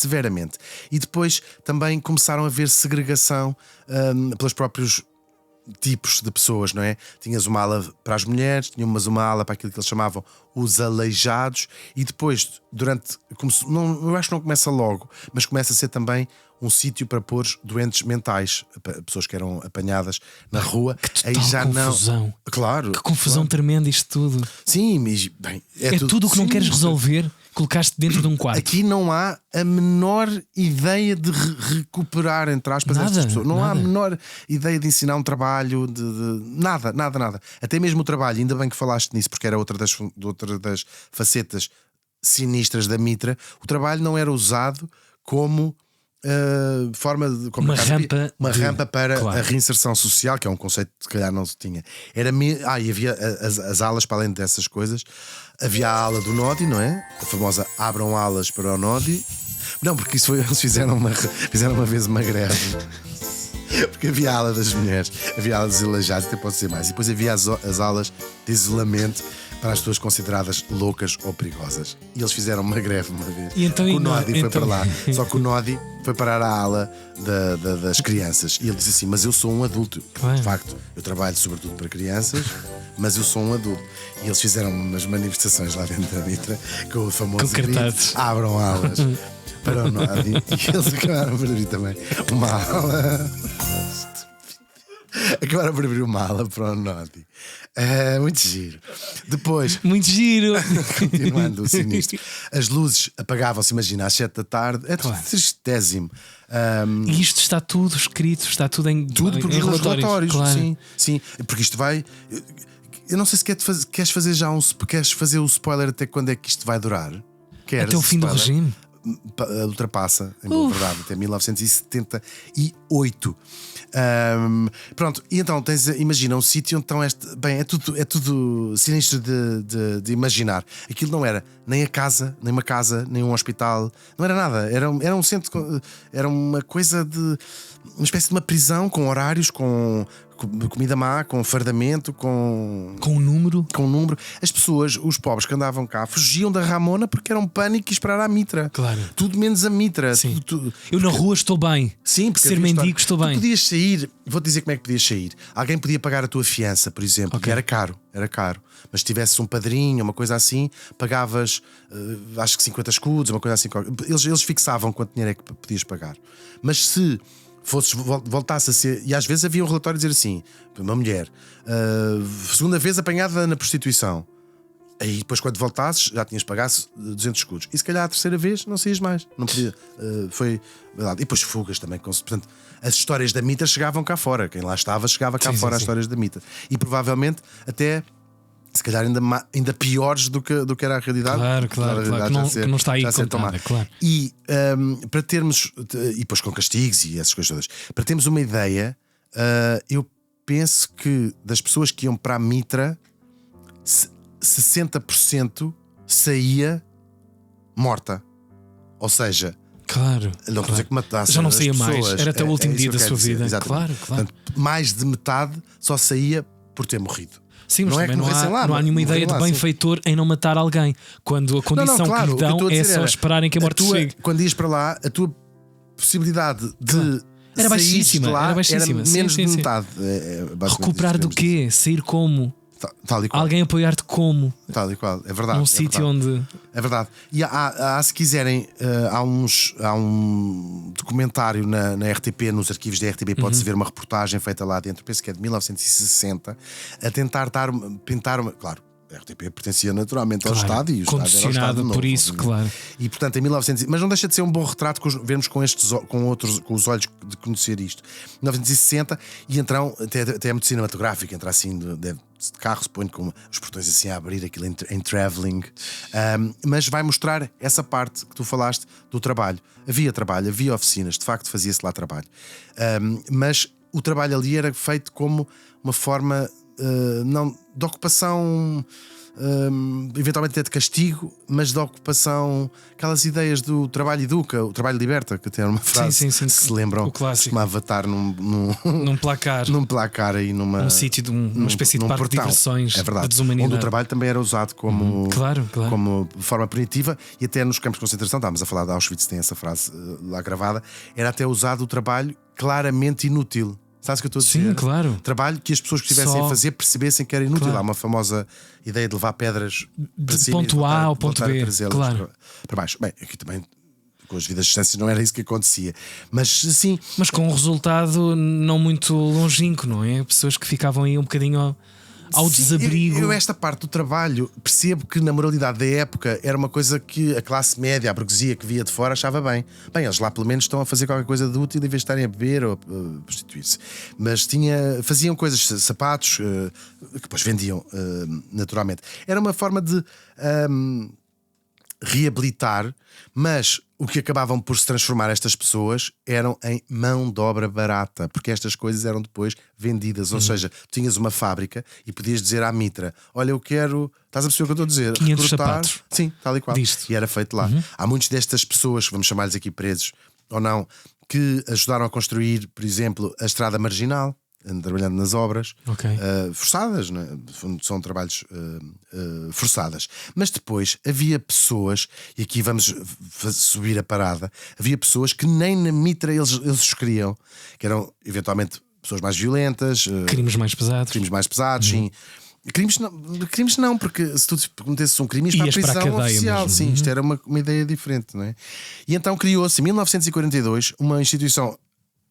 E depois também começaram a haver segregação pelos próprios tipos de pessoas, não é? Tinhas uma ala para as mulheres, tinhas uma ala para aquilo que eles chamavam os aleijados, e depois, eu acho que não começa logo, mas começa a ser também um sítio para pôr doentes mentais, pessoas que eram apanhadas na rua. Que total confusão. Não. Claro. Que confusão tremenda isto tudo. Sim, mas bem, é tudo o que não queres resolver, colocaste dentro de um quarto. Aqui não há a menor ideia de recuperar, entre aspas, estas pessoas. Não há a menor ideia de ensinar um trabalho, de nada. Até mesmo o trabalho, ainda bem que falaste nisso, porque era outra das facetas sinistras da Mitra. O trabalho não era usado como forma de uma rampa para a reinserção social, que é um conceito que se calhar não se tinha. E havia as alas para além dessas coisas. Havia a ala do Nodi, não é? A famosa abram alas para o Nodi. Não, porque isso eles fizeram uma vez uma greve. Porque havia a ala das mulheres, havia a ala dos aleijados, até pode ser mais. E depois havia as alas de isolamento para as pessoas consideradas loucas ou perigosas. E eles fizeram uma greve uma vez. E então, o Nodi foi para lá. Só que o Nodi foi parar à ala das crianças. E ele disse assim: mas eu sou um adulto. Claro. De facto, eu trabalho sobretudo para crianças, mas eu sou um adulto. E eles fizeram umas manifestações lá dentro da Mitra com o famoso cartazes. Abram alas para o Nodi. E eles acabaram por abrir também uma ala. Acabaram por abrir uma ala para o Nodi. Muito giro. Depois, muito giro. Continuando o sinistro, as luzes apagavam-se, imagina, às 7 da tarde. É tudo tristésimo. E isto está tudo escrito, está tudo em relatórios. Claro. Sim, porque isto vai. Eu não sei se queres fazer já queres fazer o spoiler até quando é que isto vai durar? Até o fim do regime? Ultrapassa, em boa verdade, até 1978. Pronto, e então imagina um sítio onde estão é tudo sinistro de imaginar. Aquilo não era nem uma casa, nem um hospital, não era nada. Era um centro, era uma coisa uma espécie de uma prisão com horários, com comida má, com fardamento, com um número. As pessoas, os pobres que andavam cá, fugiam da Ramona porque era um pânico e esperar à Mitra. Claro. Tudo menos a Mitra. Eu na rua estou bem. Sim, porque ser mendigo estou bem. Tu podias sair, vou-te dizer como é que podias sair. Alguém podia pagar a tua fiança, por exemplo, que era caro. Mas se tivesse um padrinho, uma coisa assim, pagavas acho que 50 escudos, uma coisa assim. Eles fixavam quanto dinheiro é que podias pagar. Mas se voltasse a ser. E às vezes havia um relatório a dizer assim: uma mulher, segunda vez apanhada na prostituição. Aí depois, quando voltasses, já tinhas pagado 200 escudos. E se calhar a terceira vez não saías mais. Não podia. Foi. E depois fugas também. Portanto, as histórias da Mitra chegavam cá fora. Quem lá estava chegava cá fora as histórias da Mitra. E provavelmente até. Se calhar ainda piores do que era a realidade. Claro. Que não está aí contada, claro. E para termos. E depois com castigos e essas coisas todas. Para termos uma ideia, eu penso que das pessoas que iam para a Mitra, 60% saía morta. Ou seja, claro, não estou a dizer que matasse. Já não saía mais, era até o último dia da sua dizer, vida. Exatamente. Claro. Portanto, mais de metade só saía por ter morrido. Sim, mas não há nenhuma ideia de benfeitor em não matar alguém. Quando a condição que lhe dão é só esperarem que a morte chegue. Quando ias para lá, a tua possibilidade de era baixíssima, lá, era baixíssima. Era menos de metade. Recuperar do quê? Sair como? Tal e qual. Alguém apoiar-te como? Tal e qual, é verdade. Num sítio onde. É verdade. E se quiserem, há um documentário na RTP, nos arquivos da RTP, pode-se ver uma reportagem feita lá dentro, penso que é de 1960, a tentar pintar uma. Claro, A RTP pertencia naturalmente ao Claro, Estado e o Estado era o Estado condicionado novo, por isso, obviamente. claro. E portanto em 1900, mas não deixa de ser um bom retrato vermos com os olhos de conhecer isto. 1960 e então até é muito cinematográfico, entra assim de carro, se põe com os portões assim a abrir aquilo em travelling, mas vai mostrar essa parte que tu falaste do trabalho. Havia oficinas, de facto fazia-se lá trabalho, mas o trabalho ali era feito como uma forma não de ocupação, eventualmente até de castigo, mas de ocupação, aquelas ideias do trabalho educa, o trabalho liberta, que tem uma frase sim, que se lembram, o clássico. costumava estar Num placar, num placar aí num sítio de uma espécie de num parque de portão. diversões, É verdade. de desumanidade. Onde o trabalho também era usado como, Claro. como forma punitiva, e até nos campos de concentração, estávamos a falar de Auschwitz, tem essa frase lá gravada, era até usado o trabalho claramente inútil. Sabes o que eu estou a dizer? Sim, claro. Trabalho que as pessoas que estivessem Só- a fazer percebessem que era inútil. Claro. Há uma famosa ideia de levar pedras para De cima e ponto A voltar- ao ponto voltar a B, trazê-las claro. para baixo. Bem, aqui também com as vidas de distância não era isso que acontecia. Mas sim, Mas com um resultado não muito longínquo, não é? Pessoas que ficavam aí um bocadinho ao sim, desabrigo. eu esta parte do trabalho percebo que na moralidade da época era uma coisa que a classe média, a burguesia que via de fora achava bem. Bem, eles lá pelo menos estão a fazer qualquer coisa de útil em vez de estarem a beber ou a prostituir-se. Mas faziam coisas, sapatos, que depois vendiam naturalmente. Era uma forma de reabilitar, mas o que acabavam por se transformar estas pessoas eram em mão de obra barata, porque estas coisas eram depois vendidas. Ou seja, tinhas uma fábrica e podias dizer à mitra: olha, eu quero, estás a perceber o que eu estou a dizer? 500 Recrutar. sapatos. Sim, tal e qual. Disto. E era feito lá. Há muitas destas pessoas, vamos chamar-lhes aqui presos ou não, que ajudaram a construir, por exemplo, a estrada marginal, trabalhando nas obras, Ok. forçadas, né? São trabalhos forçadas. Mas depois havia pessoas, e aqui vamos subir a parada, havia pessoas que nem na mitra eles os queriam, que eram eventualmente pessoas mais violentas, Crimes mais pesados. crimes mais pesados, sim. Crimes não, porque se tu cometesses um crime, isto para a Ias para a prisão cadeia oficial. mesmo. Sim, isto era uma ideia diferente, não é? E então criou-se em 1942 uma instituição,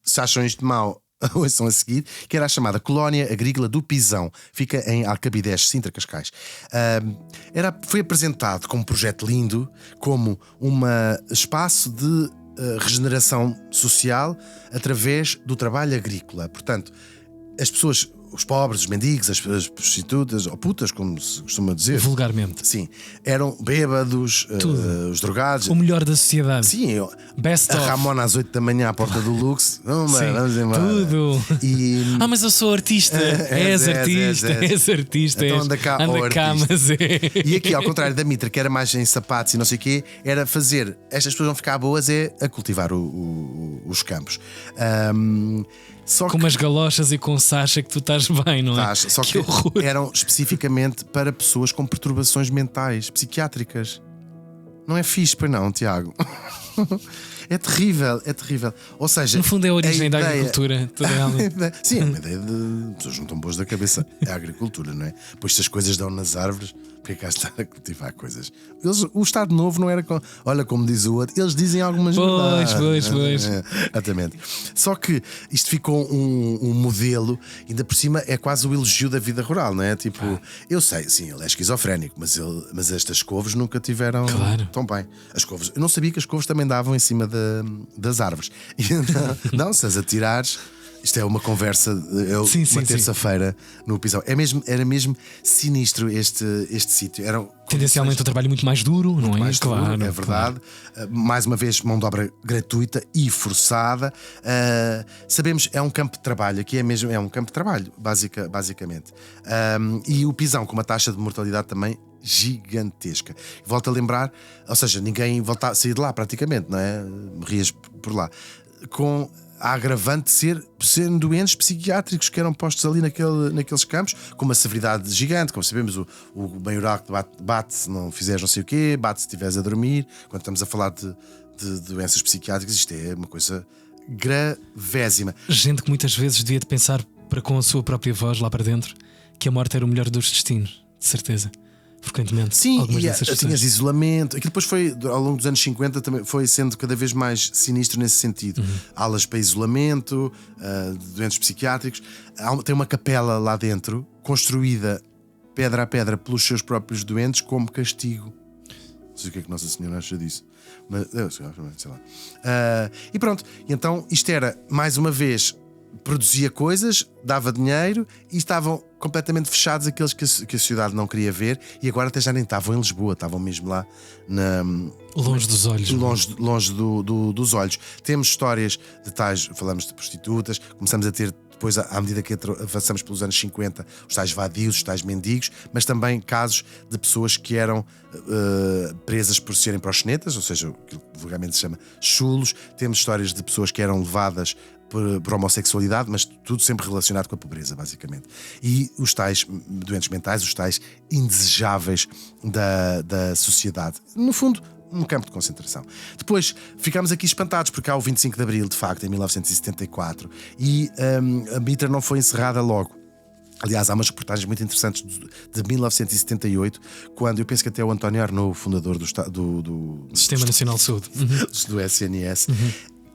se acham isto mau, ouçam a seguir, que era a chamada Colónia Agrícola do Pisão. Fica em Alcabidez, Sintra, Cascais. Foi apresentado como um projeto lindo, como um espaço de regeneração social através do trabalho agrícola. Portanto, as pessoas, os pobres, os mendigos, as prostitutas, ou putas, como se costuma dizer, Vulgarmente. sim, eram bêbados, os drogados. O melhor da sociedade. Sim, Best a of. Ramona às 8 da manhã à porta do Lux. Vamos embora. Tudo. E Mas eu sou artista. És artista. Então és. anda cá, ó cá, artista. mas é. E aqui, ao contrário da mitra, que era mais em sapatos e não sei o quê, era fazer estas pessoas vão ficar boas a cultivar os campos. Só Com que umas galochas e com Sasha que tu estás bem, não é? só que horror. eram especificamente para pessoas com perturbações mentais, psiquiátricas. Não é fixe, pois não, Tiago? É terrível, é terrível. Ou seja, No fundo é a origem da ideia- agricultura. Toda ela. Sim, é uma ideia de pessoas não estão boas da cabeça. É a agricultura, não é? Pois se as coisas dão nas árvores, porque é que há de estar a cultivar coisas? O Estado Novo não era com. Olha, como diz o outro, eles dizem algumas Pois. verdades. Exatamente. Só que isto ficou um modelo, ainda por cima é quase o elogio da vida rural, não é? Tipo, eu sei, sim, ele é esquizofrénico, mas estas couves nunca tiveram Claro. tão bem. As couves, eu não sabia que as couves também davam em cima das árvores. E não, se as atirares. Isto é uma conversa, Sim, uma sim. terça-feira no Pisão. Era mesmo sinistro este sítio. Tendencialmente um trabalho muito mais duro, não é? Mais Claro. duro, é verdade. Mais uma vez, mão de obra gratuita e forçada. Sabemos, é um campo de trabalho. Aqui é um campo de trabalho, basicamente. E o Pisão, com uma taxa de mortalidade também gigantesca. Volto a lembrar, ou seja, ninguém volta a sair de lá praticamente, não é? Morrias por lá. Com a agravante de serem doentes psiquiátricos que eram postos ali naqueles campos, com uma severidade gigante. Como sabemos, o maioral que bate se não fizeres não sei o quê, bate se estiveres a dormir. Quando estamos a falar de doenças psiquiátricas, isto é uma coisa gravésima. Gente que muitas vezes devia de pensar para com a sua própria voz lá para dentro que a morte era o melhor dos destinos, de certeza. Frequentemente. Sim, algumas e dessas tinhas pessoas. isolamento. Aquilo depois foi, ao longo dos anos 50, também foi sendo cada vez mais sinistro nesse sentido. Alas para isolamento, de doentes psiquiátricos. Tem uma capela lá dentro, construída pedra a pedra pelos seus próprios doentes como castigo. Não sei o que é que Nossa Senhora acha disso, mas sei lá. E pronto, então isto era, mais uma vez, produzia coisas, dava dinheiro e estavam completamente fechados aqueles que a sociedade não queria ver, e agora até já nem estavam em Lisboa, estavam mesmo lá longe dos olhos. Longe dos olhos. Temos histórias de tais, falamos de prostitutas, começamos a ter depois, à medida que avançamos pelos anos 50, os tais vadios, os tais mendigos, mas também casos de pessoas que eram presas por serem proxenetas, ou seja, o que vulgarmente se chama chulos. Temos histórias de pessoas que eram levadas por homossexualidade, mas tudo sempre relacionado com a pobreza, basicamente. E os tais doentes mentais, os tais indesejáveis da sociedade. No fundo, um campo de concentração. Depois ficámos aqui espantados porque há o 25 de Abril, de facto, em 1974, e a Mitra não foi encerrada logo. Aliás, há umas reportagens muito interessantes de 1978, quando eu penso que até o António Arnaud, fundador do Sistema Nacional de Saúde, do SNS,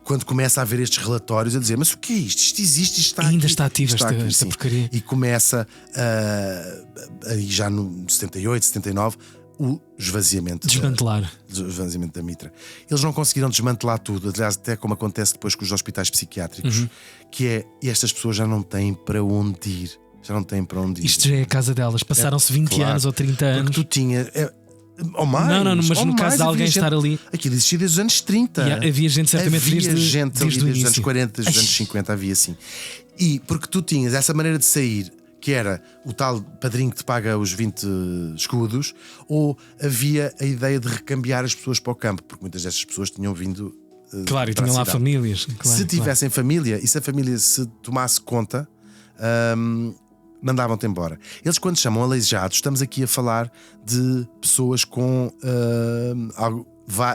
quando começa a ver estes relatórios a dizer: mas o que é isto? Isto existe, isto está ainda aqui, está ativa esta porcaria. E começa aí já no 78, 79 o esvaziamento da Mitra. Eles não conseguiram desmantelar tudo, aliás, até como acontece depois com os hospitais psiquiátricos, que é, e estas pessoas já não têm para onde ir. Já não têm para onde ir. Isto já é a casa delas. Passaram-se 20 anos ou 30 anos. Porque tu tinha. Ou mais, não, mas no caso de alguém estar ali. Aquilo existia desde os anos 30. E havia gente certamente desde os anos 40, desde os anos 50 havia assim. E porque tu tinhas essa maneira de sair, que era o tal padrinho que te paga os 20 escudos, ou havia a ideia de recambiar as pessoas para o campo, porque muitas destas pessoas tinham vindo. Claro, e tinham lá famílias. Claro, se tivessem família e se a família se tomasse conta, mandavam-te embora. Eles, quando chamam aleijados, estamos aqui a falar de pessoas com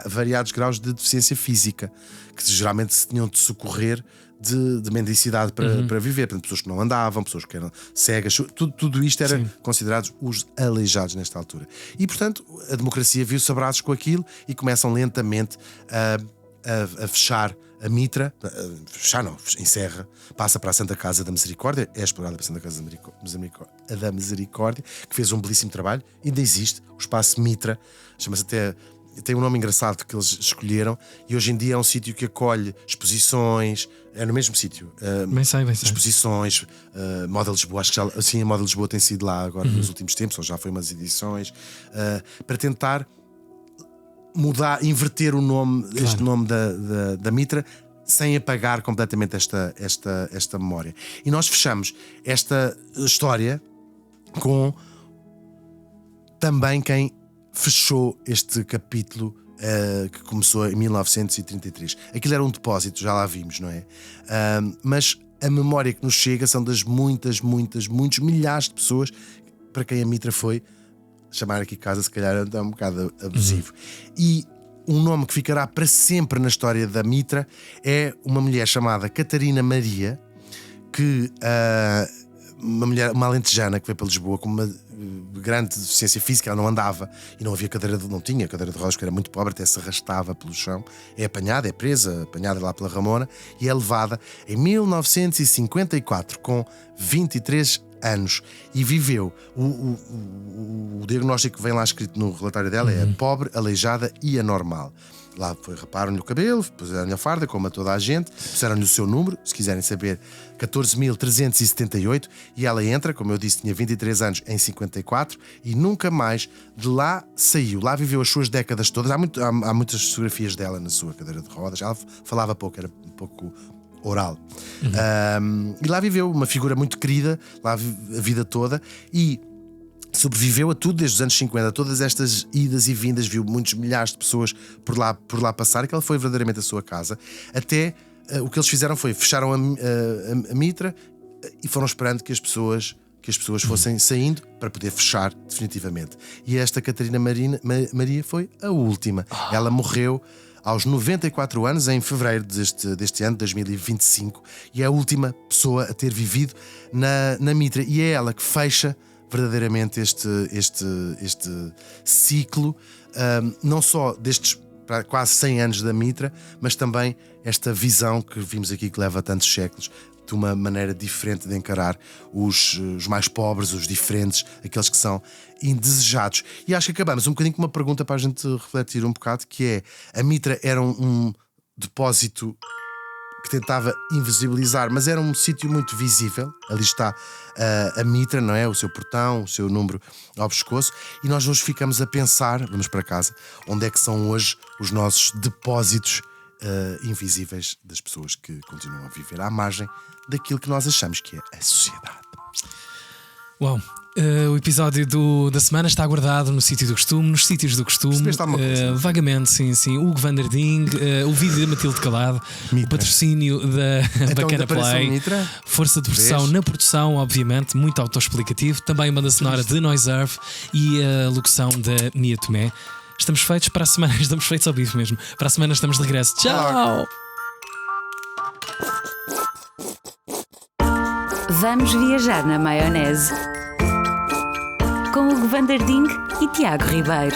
variados graus de deficiência física, que geralmente se tinham de socorrer de mendicidade para viver. Portanto, pessoas que não andavam, pessoas que eram cegas, tudo isto era considerados os aleijados nesta altura. E, portanto, a democracia viu-se a braços com aquilo e começam lentamente a fechar a Mitra. Fechar não, encerra, passa para a Santa Casa da Misericórdia, é explorada para a Santa Casa da Misericórdia, que fez um belíssimo trabalho, ainda existe o espaço Mitra, chama-se até. Tem um nome engraçado que eles escolheram, e hoje em dia é um sítio que acolhe exposições. É no mesmo sítio. Bem sei. Exposições, Moda Lisboa. Acho que já, assim, a Moda Lisboa tem sido lá agora nos últimos tempos, ou já foi umas edições, para tentar mudar, inverter o nome, este nome da Mitra, sem apagar completamente esta memória. E nós fechamos esta história com também quem fechou este capítulo, que começou em 1933. Aquilo era um depósito, já lá vimos, não é? Mas a memória que nos chega são das muitos milhares de pessoas para quem a Mitra foi. Chamar aqui casa, se calhar, é um bocado abusivo. E um nome que ficará para sempre na história da Mitra é uma mulher chamada Catarina Maria, que uma alentejana que veio para Lisboa com uma grande deficiência física. Ela não andava e não tinha cadeira de rodas, porque era muito pobre, até se arrastava pelo chão. É apanhada, é presa, apanhada lá pela Ramona, e é levada em 1954 com 23 anos, e viveu o diagnóstico que vem lá escrito no relatório dela é pobre, aleijada e anormal. Lá raparam-lhe o cabelo, puseram-lhe a farda, como a toda a gente, puseram-lhe o seu número, se quiserem saber, 14.378, e ela entra, como eu disse, tinha 23 anos em 54, e nunca mais de lá saiu. Lá viveu as suas décadas todas. Há muitas fotografias dela na sua cadeira de rodas. Ela falava pouco, era um pouco oral. E lá viveu uma figura muito querida, lá a vida toda, e sobreviveu a tudo desde os anos 50, todas estas idas e vindas, viu muitos milhares de pessoas por lá passar, que ela foi verdadeiramente a sua casa. Até o que eles fizeram foi fecharam a Mitra e foram esperando que as pessoas fossem saindo para poder fechar definitivamente. E esta Catarina Maria foi a última. Ela morreu aos 94 anos, em fevereiro deste ano, 2025, e é a última pessoa a ter vivido na Mitra. E é ela que fecha verdadeiramente este ciclo, não só destes quase 100 anos da Mitra, mas também esta visão que vimos aqui que leva tantos séculos. de uma maneira diferente de encarar os mais pobres, os diferentes, aqueles que são indesejados. E acho que acabamos um bocadinho com uma pergunta para a gente refletir um bocado, que é: a mitra era um depósito que tentava invisibilizar, mas era um sítio muito visível. Ali está a mitra, não é? O seu portão, o seu número ao pescoço. E nós hoje ficamos a pensar, vamos para casa, onde é que são hoje os nossos depósitos invisíveis das pessoas que continuam a viver à margem daquilo que nós achamos que é a sociedade. Uau! O episódio da semana está guardado no sítio do costume, nos sítios do costume. Percebeste alguma coisa? Vagamente, sim. Hugo van der Ding, o vídeo da Matilde Calado, Mitra. o patrocínio da Então, Bacana ainda aparece Play, um Mitra? força de produção Vês? na produção, obviamente, muito autoexplicativo. Também a banda sonora de Noise Earth e a locução da Nia Tomé. Estamos feitos para a semana, estamos feitos ao vivo mesmo. Para a semana estamos de regresso. Tchau! Vamos viajar na maionese. Com Hugo van der Ding e Tiago Ribeiro.